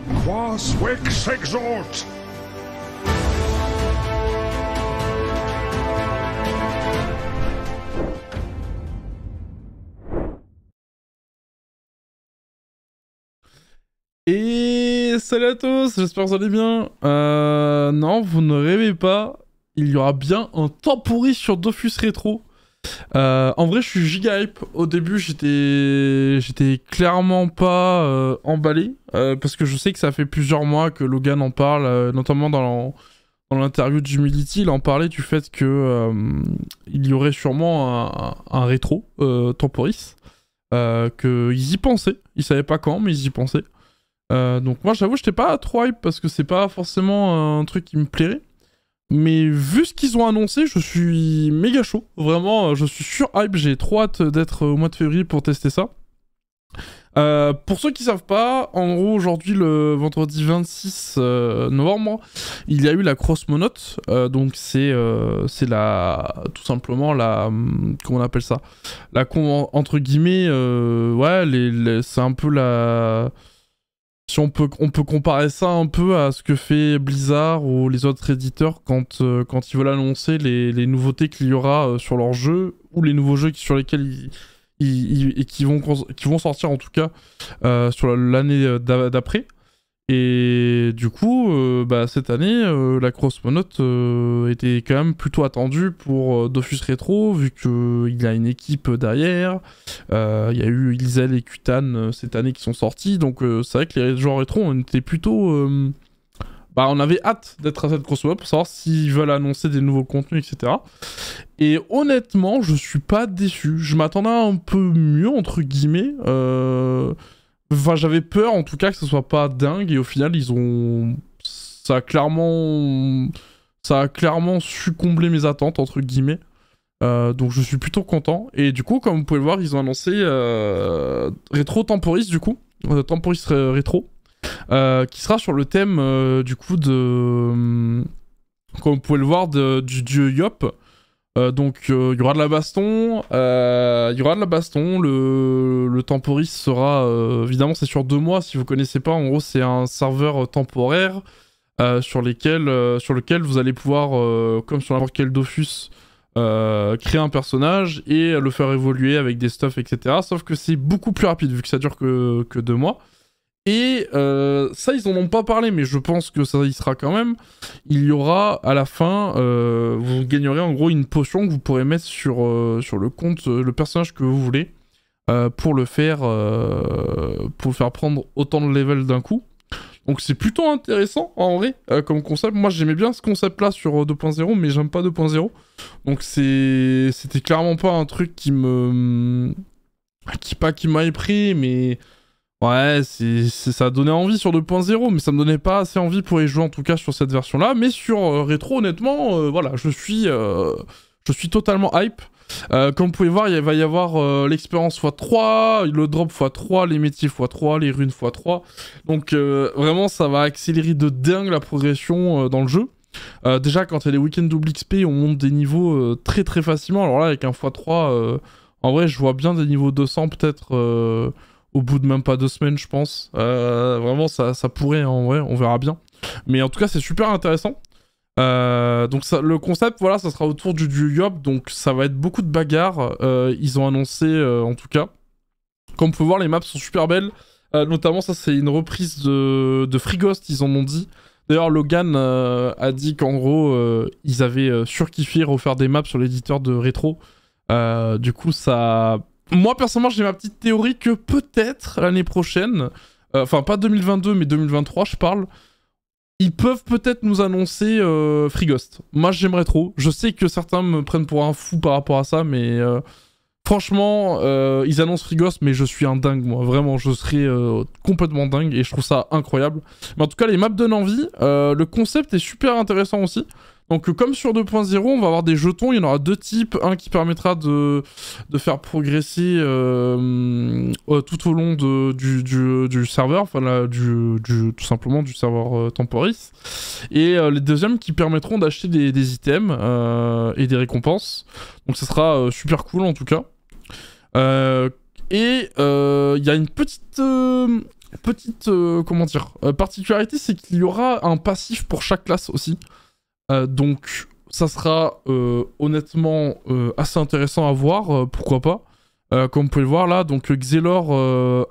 Quas Vix exort! Et salut à tous, j'espère que vous allez bien. Non, vous ne rêvez pas, il y aura bien un temporary sur Dofus Rétro. En vrai, je suis giga hype. Au début, j'étais clairement pas emballé, parce que je sais que ça fait plusieurs mois que Logan en parle, notamment dans l'interview de Humility, il en parlait du fait que il y aurait sûrement un rétro temporis, qu'ils y pensaient. Ils savaient pas quand, mais ils y pensaient. Donc moi j'avoue j'étais pas trop hype parce que c'est pas forcément un truc qui me plairait. Mais vu ce qu'ils ont annoncé, je suis méga chaud. Vraiment, je suis sur hype, j'ai trop hâte d'être au mois de février pour tester ça. Pour ceux qui savent pas, en gros aujourd'hui le vendredi 26 novembre, il y a eu la Cross Monote. Donc c'est tout simplement la... comment on appelle ça? Entre guillemets, ouais, c'est un peu la... Si on peut comparer ça un peu à ce que fait Blizzard ou les autres éditeurs quand ils veulent annoncer les nouveautés qu'il y aura sur leur jeu, ou les nouveaux jeux sur lesquels qui vont sortir en tout cas sur l'année d'après. Et du coup, cette année, la Cross Monote était quand même plutôt attendue pour Dofus Rétro, vu qu'il y a une équipe derrière. Il y a eu Ilzel et Kutan cette année qui sont sortis, donc c'est vrai que les joueurs rétro, on était plutôt... on avait hâte d'être à cette Cross Monote pour savoir s'ils veulent annoncer des nouveaux contenus, etc. Et honnêtement, je suis pas déçu. Je m'attendais un peu mieux, entre guillemets. Enfin, j'avais peur en tout cas que ce soit pas dingue, et au final ça a clairement su combler mes attentes, entre guillemets. Donc je suis plutôt content. Et du coup, comme vous pouvez le voir, ils ont annoncé Rétro Temporis, du coup, Temporis Rétro, qui sera sur le thème du coup de, comme vous pouvez le voir, du dieu Yop. Donc il y aura de la baston, le temporis sera, évidemment c'est sur 2 mois, si vous connaissez pas, en gros c'est un serveur temporaire sur lequel vous allez pouvoir, comme sur n'importe quel Dofus, créer un personnage et le faire évoluer avec des stuffs, etc. Sauf que c'est beaucoup plus rapide vu que ça dure que 2 mois. Et ça, ils en ont pas parlé, mais je pense que ça y sera quand même. Il y aura à la fin, vous gagnerez en gros une potion que vous pourrez mettre sur le compte, le personnage que vous voulez, pour le faire prendre autant de level d'un coup. Donc c'est plutôt intéressant en vrai comme concept. Moi j'aimais bien ce concept là sur 2.0, mais j'aime pas 2.0. Donc c'était clairement pas un truc qui m'avait pris, mais... Ouais, ça donnait envie sur 2.0, mais ça me donnait pas assez envie pour y jouer en tout cas sur cette version-là. Mais sur Rétro, honnêtement, voilà, je suis totalement hype. Comme vous pouvez voir, il va y avoir l'expérience x3, le drop x3, les métiers x3, les runes x3. Donc vraiment, ça va accélérer de dingue la progression dans le jeu. Déjà, quand il y a les week-ends double XP, on monte des niveaux très très facilement. Alors là, avec un x3, en vrai, je vois bien des niveaux 200 peut-être... au bout de même pas 2 semaines, je pense. Vraiment, ça pourrait, en vrai, on verra bien. Mais en tout cas, c'est super intéressant. Donc le concept, voilà, ça sera autour du Yop, donc ça va être beaucoup de bagarres. Ils ont annoncé, en tout cas. Comme vous pouvez voir, les maps sont super belles. Notamment, ça, c'est une reprise de Free Ghost, ils en ont dit. D'ailleurs, Logan a dit qu'en gros, ils avaient surkiffé refaire des maps sur l'éditeur de Rétro. Du coup, ça... Moi, personnellement, j'ai ma petite théorie que peut-être l'année prochaine, enfin pas 2022, mais 2023, je parle, ils peuvent peut-être nous annoncer Free Ghost. Moi, j'aimerais trop. Je sais que certains me prennent pour un fou par rapport à ça, mais franchement, ils annoncent Free Ghost, mais je suis un dingue, moi. Vraiment, je serais complètement dingue, et je trouve ça incroyable. Mais en tout cas, les maps donnent envie. Le concept est super intéressant aussi. Donc comme sur 2.0, on va avoir des jetons, il y en aura 2 types, un qui permettra de faire progresser tout au long du serveur, enfin là, tout simplement du serveur Temporis, et les deuxièmes qui permettront d'acheter des items et des récompenses. Donc ça sera super cool en tout cas. Et il y a une petite petite, comment dire, particularité, c'est qu'il y aura un passif pour chaque classe aussi. Donc ça sera honnêtement assez intéressant à voir, pourquoi pas. Comme vous pouvez le voir là, donc Xelor,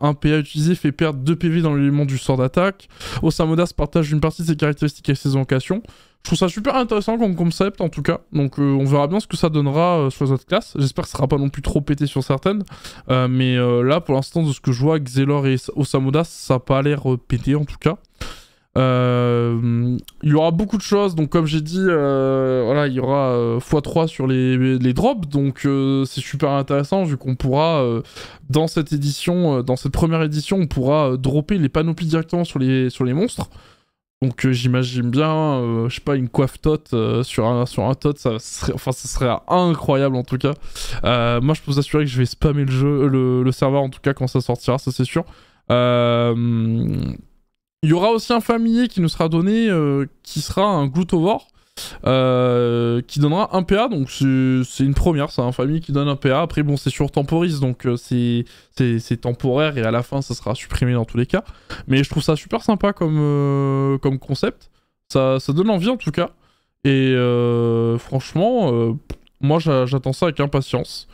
un PA utilisé fait perdre 2 PV dans l'élément du sort d'attaque. Osamodas partage une partie de ses caractéristiques avec ses invocations. Je trouve ça super intéressant comme concept en tout cas. Donc on verra bien ce que ça donnera sur les autres classes. J'espère que ce sera pas non plus trop pété sur certaines. Mais là pour l'instant de ce que je vois, Xelor et Osamodas, ça n'a pas l'air pété en tout cas. Il y aura beaucoup de choses, donc comme j'ai dit, voilà, il y aura x3 sur les drops, donc c'est super intéressant vu qu'on pourra, dans cette édition, dans cette première édition, on pourra dropper les panoplies directement sur les monstres. Donc j'imagine bien, je sais pas, une coiffe tot sur un tot, ça serait incroyable en tout cas. Moi je peux vous assurer que je vais spammer le serveur en tout cas quand ça sortira, ça c'est sûr. Il y aura aussi un familier qui nous sera donné, qui sera un Glutovore, qui donnera un PA, donc c'est une première, c'est un familier qui donne un PA. Après bon, c'est sur temporis, donc c'est temporaire et à la fin ça sera supprimé dans tous les cas. Mais je trouve ça super sympa comme concept, ça donne envie en tout cas. Et franchement, moi j'attends ça avec impatience.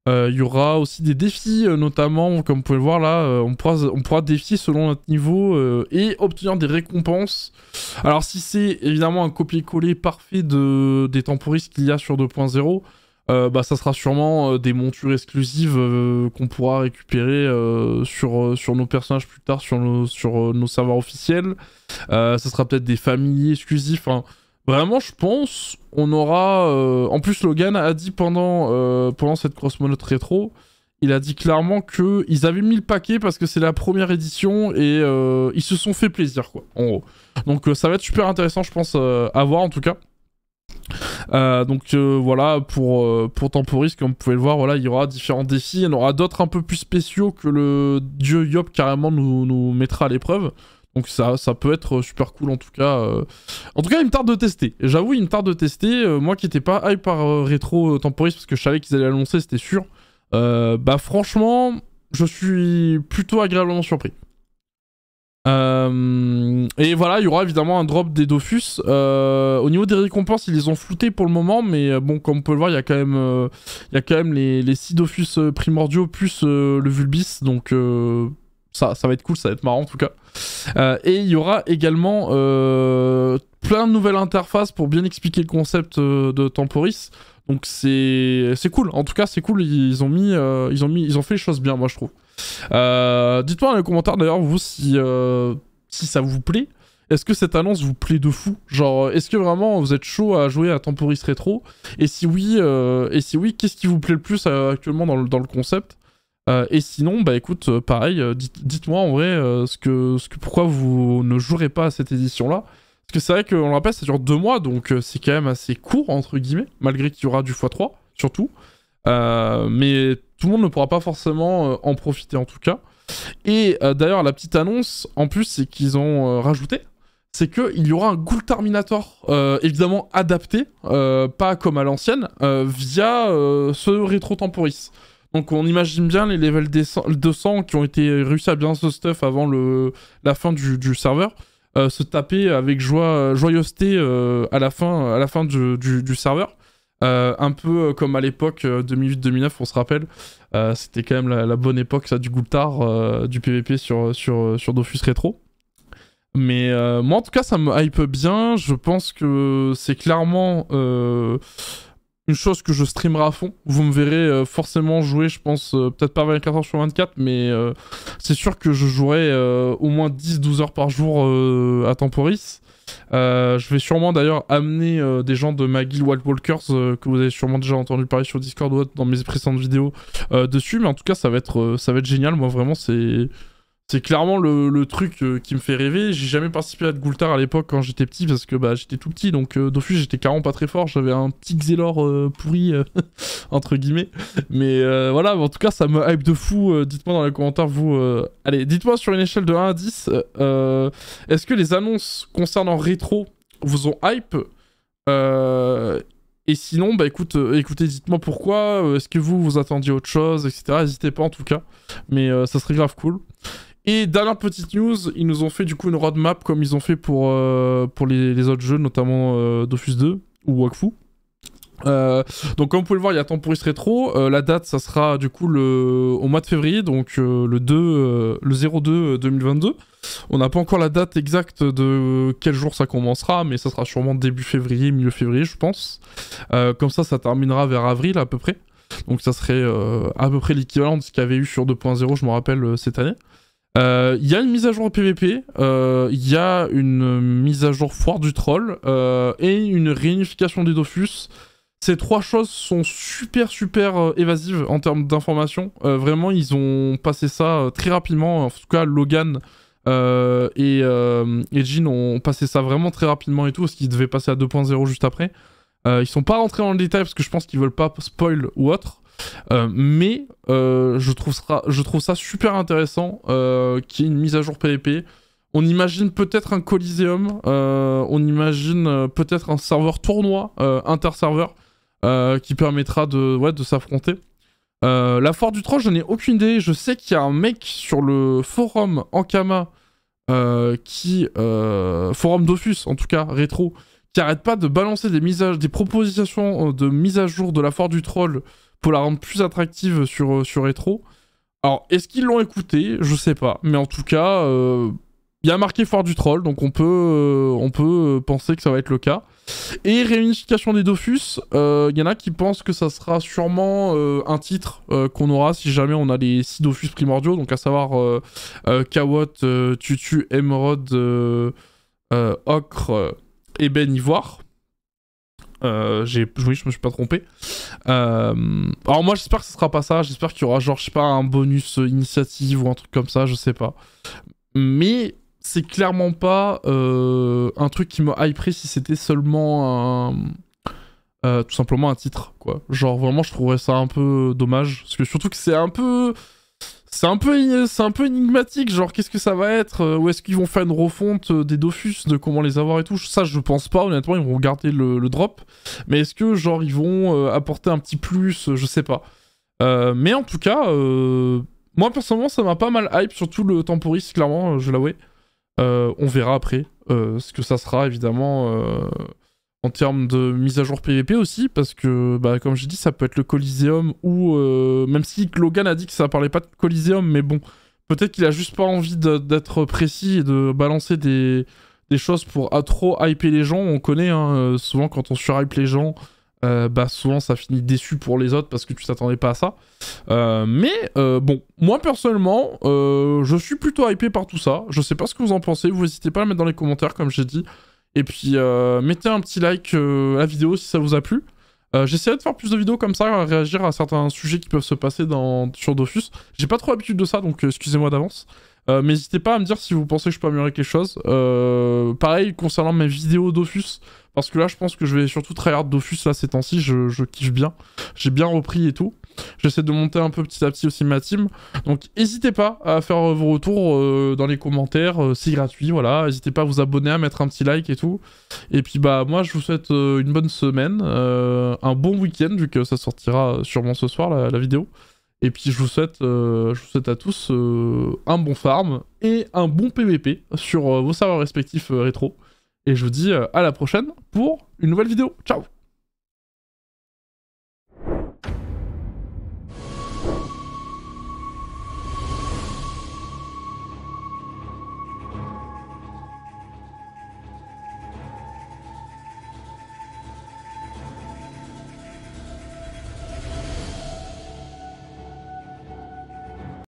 Il y aura aussi des défis, notamment, comme vous pouvez le voir là, on pourra défier selon notre niveau et obtenir des récompenses. Alors si c'est évidemment un copier-coller parfait des temporis qu'il y a sur 2.0, bah ça sera sûrement des montures exclusives qu'on pourra récupérer sur nos personnages plus tard, sur nos serveurs officiels. Ça sera peut-être des familiers exclusifs, hein. Vraiment, je pense, on aura... En plus, Logan a dit pendant cette cross-monote rétro, il a dit clairement qu'ils avaient mis le paquet parce que c'est la première édition et ils se sont fait plaisir, quoi, en gros. Donc ça va être super intéressant, je pense, à voir en tout cas. Donc voilà, pour Temporis, comme vous pouvez le voir, voilà, il y aura différents défis. Il y en aura d'autres un peu plus spéciaux que le dieu Yop carrément nous mettra à l'épreuve. Donc ça peut être super cool en tout cas. En tout cas, il me tarde de tester. J'avoue, il me tarde de tester. Moi qui n'étais pas hype par Rétro Temporis parce que je savais qu'ils allaient l'annoncer, c'était sûr. Bah franchement, je suis plutôt agréablement surpris. Et voilà, il y aura évidemment un drop des Dofus. Au niveau des récompenses, ils les ont floutés pour le moment, mais bon, comme on peut le voir, il y a quand même les 6 Dofus primordiaux plus le Vulbis, donc ça va être cool, ça va être marrant en tout cas. Et il y aura également plein de nouvelles interfaces pour bien expliquer le concept de Temporis. Donc c'est cool, en tout cas c'est cool, ils ont fait les choses bien, moi je trouve. Dites-moi dans les commentaires d'ailleurs vous si ça vous plaît. Est-ce que cette annonce vous plaît de fou? Genre, est-ce que vraiment vous êtes chaud à jouer à Temporis Rétro? Et si oui, qu'est-ce qui vous plaît le plus actuellement dans le concept? Et sinon, bah écoute, pareil, dites-moi en vrai pourquoi vous ne jouerez pas à cette édition-là. Parce que c'est vrai qu'on le rappelle, ça dure 2 mois, donc c'est quand même assez court, entre guillemets, malgré qu'il y aura du x3, surtout. Mais tout le monde ne pourra pas forcément en profiter en tout cas. Et d'ailleurs, la petite annonce, en plus, c'est qu'ils ont rajouté, c'est qu'il y aura un Ghoul Terminator, évidemment adapté, pas comme à l'ancienne, via ce Rétro Temporis. Donc on imagine bien les levels 200 qui ont été réussi à bien se stuff avant la fin du serveur, se taper avec joyeuseté à la fin du serveur. Un peu comme à l'époque 2008-2009, on se rappelle. C'était quand même la bonne époque ça, du Gultar, du PvP sur Dofus Rétro. Mais moi en tout cas ça me hype bien. Je pense que c'est clairement... une chose que je streamerai à fond. Vous me verrez forcément jouer, je pense, peut-être pas 24 heures sur 24, mais c'est sûr que je jouerai au moins 10-12 heures par jour à Temporis. Je vais sûrement d'ailleurs amener des gens de ma guilde Wild Walkers que vous avez sûrement déjà entendu parler sur Discord ou autre dans mes précédentes vidéos dessus, mais en tout cas ça va être génial. Moi vraiment c'est clairement le truc qui me fait rêver. J'ai jamais participé à de Gultar à l'époque quand j'étais petit parce que bah, j'étais tout petit, donc Dofus j'étais carrément pas très fort. J'avais un petit Xelor pourri, entre guillemets. Mais voilà, en tout cas ça me hype de fou. Dites-moi dans les commentaires, vous... Allez, dites-moi sur une échelle de 1 à 10, est-ce que les annonces concernant Rétro vous ont hype et sinon, bah écoutez, dites-moi pourquoi, est-ce que vous attendiez autre chose, etc. N'hésitez pas en tout cas, mais ça serait grave cool. Et dernière petite news, ils nous ont fait du coup une roadmap comme ils ont fait pour les autres jeux, notamment Dofus 2 ou Wakfu. Donc comme vous pouvez le voir, il y a Temporis Rétro. La date, ça sera du coup au mois de février, donc le 02 2022. On n'a pas encore la date exacte de quel jour ça commencera, mais ça sera sûrement début février, milieu février, je pense. Comme ça terminera vers avril à peu près. Donc ça serait à peu près l'équivalent de ce qu'il y avait eu sur 2.0, je me rappelle, cette année. Il y a une mise à jour PVP, il y a une mise à jour foire du troll et une réunification des Dofus. Ces trois choses sont super évasives en termes d'informations. Vraiment, ils ont passé ça très rapidement. En tout cas, Logan et Jin ont passé ça vraiment très rapidement et tout, parce qu'ils devaient passer à 2.0 juste après. Ils sont pas rentrés dans le détail parce que je pense qu'ils veulent pas spoil ou autre. Mais je trouve ça super intéressant qu'il y ait une mise à jour PvP. On imagine peut-être un Coliseum, on imagine peut-être un serveur tournoi inter-serveur qui permettra de s'affronter. La foire du troll, je n'ai aucune idée. Je sais qu'il y a un mec sur le forum Ankama forum Dofus en tout cas, rétro, qui arrête pas de balancer des propositions de mise à jour de la foire du troll pour la rendre plus attractive sur rétro. Alors, est-ce qu'ils l'ont écouté? Je sais pas. Mais en tout cas, il y a marqué foire du troll, donc on peut penser que ça va être le cas. Et réunification des Dofus, il y en a qui pensent que ça sera sûrement un titre qu'on aura si jamais on a les 6 Dofus primordiaux, donc à savoir Kawot, Tutu, Emerald, Ocre, Ébène, Ivoire. Oui, je me suis pas trompé. Alors moi j'espère que ce sera pas ça, j'espère qu'il y aura genre, je sais pas, un bonus initiative ou un truc comme ça, je sais pas. Mais c'est clairement pas un truc qui me hyperait si c'était seulement tout simplement un titre, quoi. Genre vraiment je trouverais ça un peu dommage, parce que surtout que c'est un peu énigmatique, genre qu'est-ce que ça va être, ou est-ce qu'ils vont faire une refonte des Dofus, de comment les avoir et tout. Ça je pense pas, honnêtement, ils vont garder le drop, mais est-ce que genre ils vont apporter un petit plus, je sais pas. Mais en tout cas, moi personnellement ça m'a pas mal hype, surtout le Temporis, clairement, je l'avoue. On verra après ce que ça sera, évidemment, en termes de mise à jour PVP aussi, parce que, bah, comme j'ai dit, ça peut être le Coliseum ou... même si Logan a dit que ça parlait pas de Coliseum, mais bon, peut-être qu'il a juste pas envie d'être précis et de balancer des choses pour trop hyper les gens. On connaît, hein, souvent quand on surhype les gens, bah souvent ça finit déçu pour les autres parce que tu t'attendais pas à ça. Mais bon, moi personnellement, je suis plutôt hypé par tout ça. Je sais pas ce que vous en pensez, vous n'hésitez pas à le mettre dans les commentaires comme j'ai dit. Et puis mettez un petit like à la vidéo si ça vous a plu. J'essaierai de faire plus de vidéos comme ça, réagir à certains sujets qui peuvent se passer sur Dofus. J'ai pas trop l'habitude de ça, donc excusez-moi d'avance. Mais n'hésitez pas à me dire si vous pensez que je peux améliorer quelque chose. Pareil concernant mes vidéos Dofus, parce que là je pense que je vais surtout tryhard Dofus là ces temps-ci, je kiffe bien. J'ai bien repris et tout. J'essaie de monter un peu petit à petit aussi ma team. Donc n'hésitez pas à faire vos retours dans les commentaires, c'est gratuit, voilà. N'hésitez pas à vous abonner, à mettre un petit like et tout. Et puis bah moi je vous souhaite une bonne semaine, un bon week-end vu que ça sortira sûrement ce soir la vidéo. Et puis je vous souhaite à tous un bon farm et un bon PVP sur vos serveurs respectifs rétro. Et je vous dis à la prochaine pour une nouvelle vidéo. Ciao!